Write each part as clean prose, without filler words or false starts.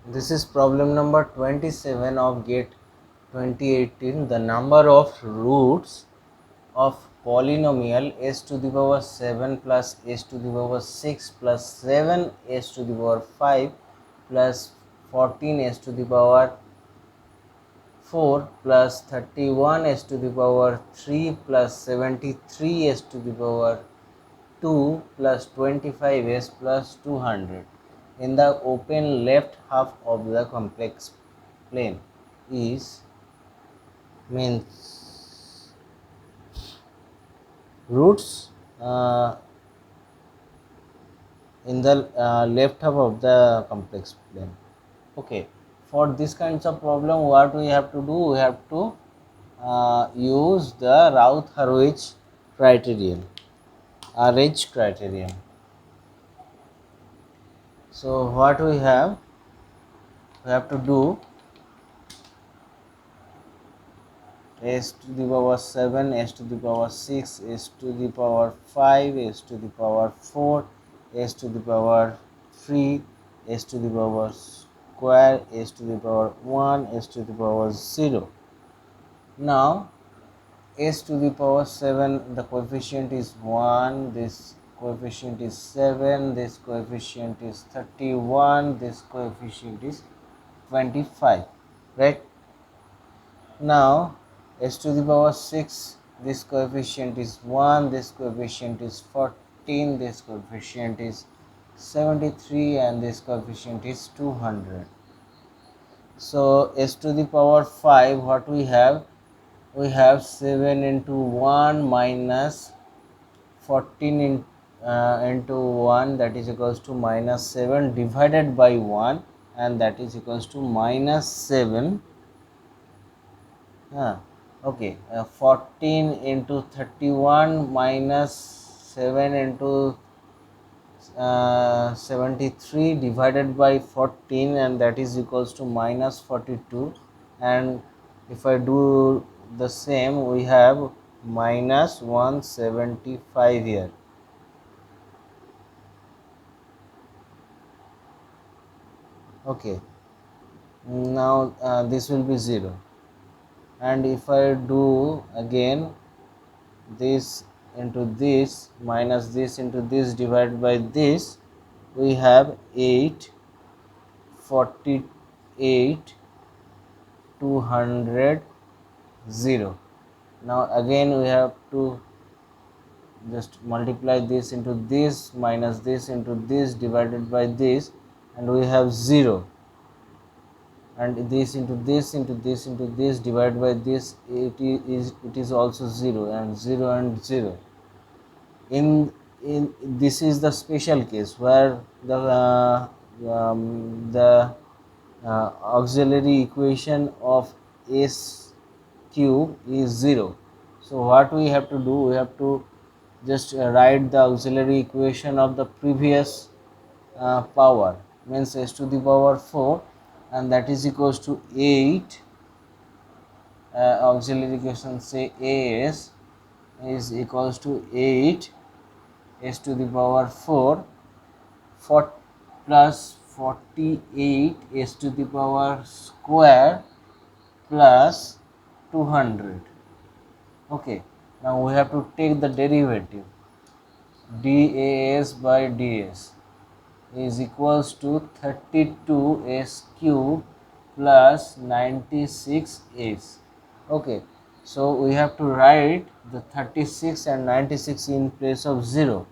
This is problem number 27 of GATE 2018. The number of roots of polynomial s to the power 7 plus s to the power 6 plus 7 s to the power 5 plus 14 s to the power 4 plus 31 s to the power 3 plus 73 s to the power 2 plus 25 s plus 200 in the open left half of the complex plane is means roots in the left half of the complex plane. Okay, for this kinds of problem, what we have to do, we have to use the Routh-Hurwitz criterion, RH criterion. So what we have to do s to the power 7, s to the power 6, s to the power 5, s to the power 4, s to the power 3, s to the power square, s to the power 1, s to the power 0. Now s to the power 7, the coefficient is 1, this coefficient is 7, this coefficient is 31, this coefficient is 25, right? Now s to the power 6, this coefficient is 1, this coefficient is 14, this coefficient is 73, and this coefficient is 200. So s to the power 5, what we have? We have 7 into 1 minus 14 into 1, that is equals to minus 7 divided by 1, and that is equals to minus 7. Okay, 14 into 31 minus 7 into 73 divided by 14, and that is equals to minus 42. And if I do the same, we have minus 175 here. Okay, now this will be 0, and if I do again this into this minus this into this divided by this, we have 8, 48, 200, 0. Now again we have to just multiply this into this minus this into this divided by this, and we have 0, and this into this into this into this divided by this, it is also 0, and 0 and 0. In this is the special case where the auxiliary equation of s cube is 0. So what we have to do, we have to just write the auxiliary equation of the previous power, means s to the power 4, and that is equals to 8. Auxiliary equation say as is equals to 8 s to the power 4, 4 plus 48 s to the power square plus 200. Okay, now we have to take the derivative. DAS by DS is equals to 32s cube plus 96s. Okay, so we have to write the 36 and 96 in place of 0,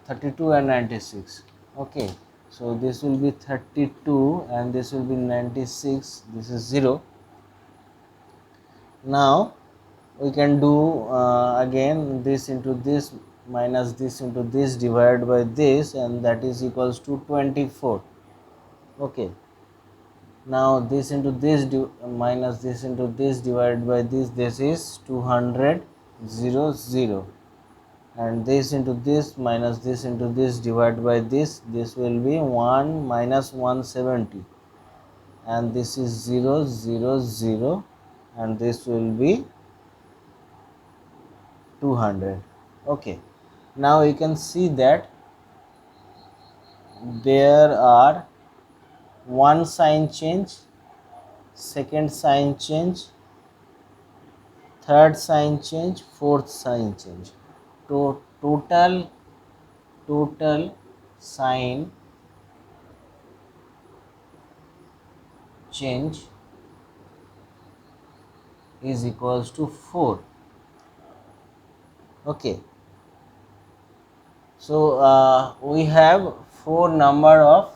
32 and 96. Okay, so this will be 32 and this will be 96, this is 0. Now we can do again this into this minus this into this divided by this, and that is equals to 24. Okay, now this into this minus this into this divided by this is 200, 0, 0, and this into this minus this into this divided by this will be 1 minus 170, and this is 0, 0, 0, and this will be 200. Okay, now you can see that there are one sign change, second sign change, third sign change, fourth sign change. Total sign change is equals to 4. Okay, so we have 4 number of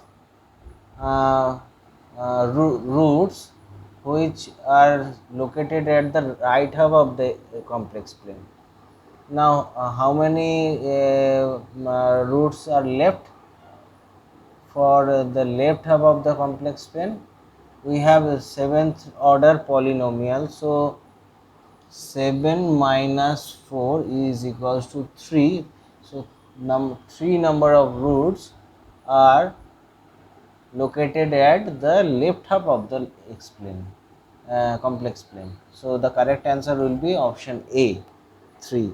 roots which are located at the right half of the complex plane. Now how many roots are left for the left half of the complex plane? We have a 7th order polynomial, so 7 minus 4 is equals to 3. So 3 number of roots are located at the left half of the complex plane. So the correct answer will be option A, 3.